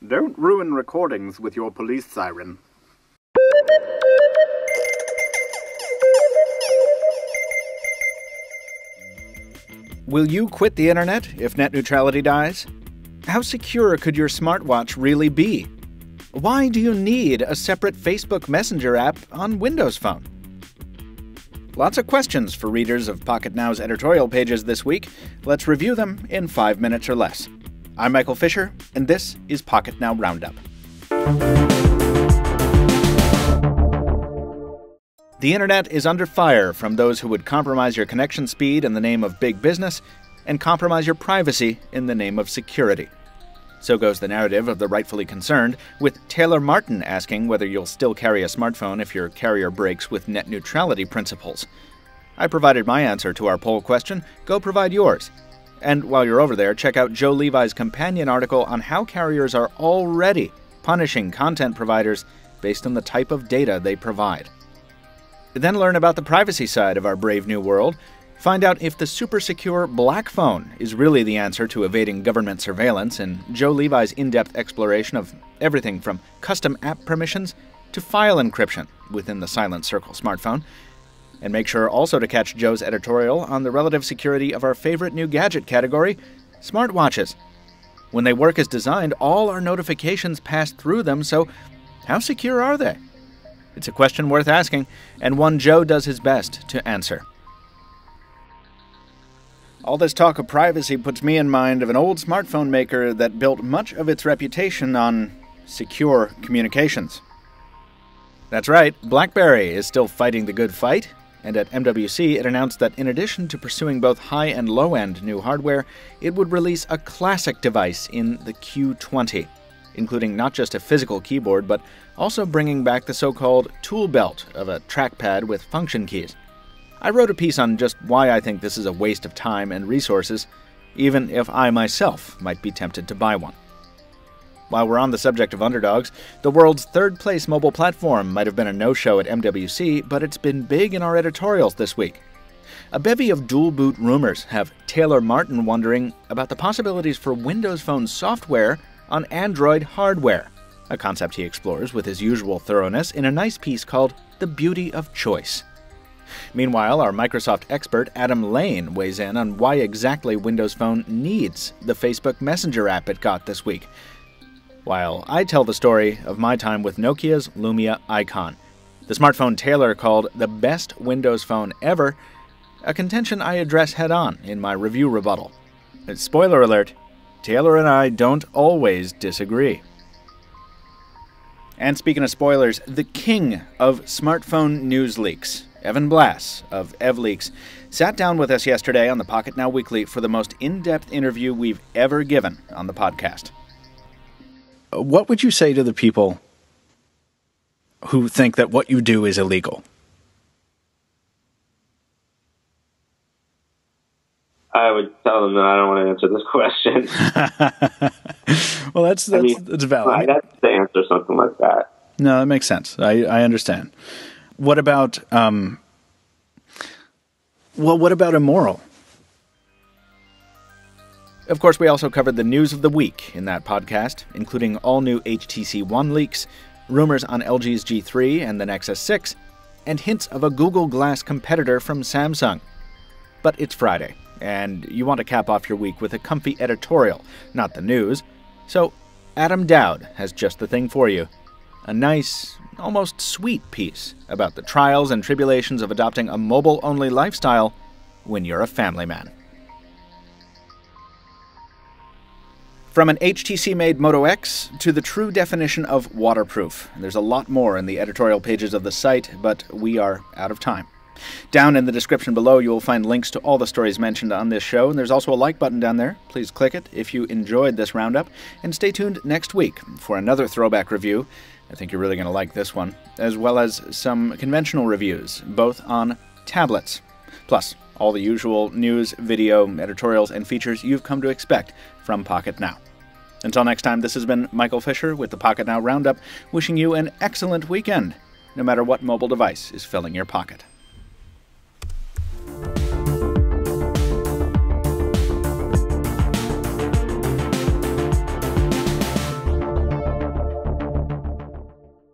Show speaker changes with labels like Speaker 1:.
Speaker 1: Don't ruin recordings with your police siren. Will you quit the internet if net neutrality dies? How secure could your smartwatch really be? Why do you need a separate Facebook Messenger app on Windows Phone? Lots of questions for readers of Pocketnow's editorial pages this week. Let's review them in 5 minutes or less. I'm Michael Fisher, and this is Pocketnow Roundup. The internet is under fire from those who would compromise your connection speed in the name of big business and compromise your privacy in the name of security. So goes the narrative of the rightfully concerned, with Taylor Martin asking whether you'll still carry a smartphone if your carrier breaks with net neutrality principles. I provided my answer to our poll question. Go provide yours. And while you're over there, check out Joe Levi's companion article on how carriers are already punishing content providers based on the type of data they provide. Then learn about the privacy side of our brave new world. Find out if the super secure BlackPhone is really the answer to evading government surveillance, and Joe Levi's in-depth exploration of everything from custom app permissions to file encryption within the Silent Circle smartphone. And make sure also to catch Joe's editorial on the relative security of our favorite new gadget category, smartwatches. When they work as designed, all our notifications pass through them, so how secure are they? It's a question worth asking, and one Joe does his best to answer. All this talk of privacy puts me in mind of an old smartphone maker that built much of its reputation on secure communications. That's right, Blackberry is still fighting the good fight, and at MWC it announced that in addition to pursuing both high and low-end new hardware, it would release a classic device in the Q20, including not just a physical keyboard, but also bringing back the so-called tool belt of a trackpad with function keys. I wrote a piece on just why I think this is a waste of time and resources, even if I myself might be tempted to buy one. While we're on the subject of underdogs, the world's third-place mobile platform might have been a no-show at MWC, but it's been big in our editorials this week. A bevy of dual-boot rumors have Taylor Martin wondering about the possibilities for Windows Phone software on Android hardware, a concept he explores with his usual thoroughness in a nice piece called The Beauty of Choice. Meanwhile, our Microsoft expert Adam Lane weighs in on why exactly Windows Phone needs the Facebook Messenger app it got this week, while I tell the story of my time with Nokia's Lumia Icon, the smartphone Taylor called the best Windows phone ever, a contention I address head-on in my review rebuttal. Spoiler alert, Taylor and I don't always disagree. And speaking of spoilers, the king of smartphone news leaks, Evan Blass of EvLeaks, sat down with us yesterday on the Pocketnow Weekly for the most in-depth interview we've ever given on the podcast. What would you say to the people who think that what you do is illegal?
Speaker 2: I would tell them that I don't want to answer this question.
Speaker 1: Well, that's valid.
Speaker 2: I'd have to answer something like that.
Speaker 1: No, that makes sense. I understand. What about what about immoral? Of course, we also covered the news of the week in that podcast, including all new HTC One leaks, rumors on LG's G3 and the Nexus 6, and hints of a Google Glass competitor from Samsung. But it's Friday, and you want to cap off your week with a comfy editorial, not the news. So Adam Dowd has just the thing for you. A nice, almost sweet piece about the trials and tribulations of adopting a mobile-only lifestyle when you're a family man. From an HTC-made Moto X to the true definition of waterproof. There's a lot more in the editorial pages of the site, but we are out of time. Down in the description below, you will find links to all the stories mentioned on this show, and there's also a like button down there. Please click it if you enjoyed this roundup, and stay tuned next week for another throwback review. I think you're really going to like this one, as well as some conventional reviews, both on tablets. Plus, all the usual news, video, editorials, and features you've come to expect from Pocketnow. Until next time, this has been Michael Fisher with the Pocketnow Roundup, wishing you an excellent weekend, no matter what mobile device is filling your pocket.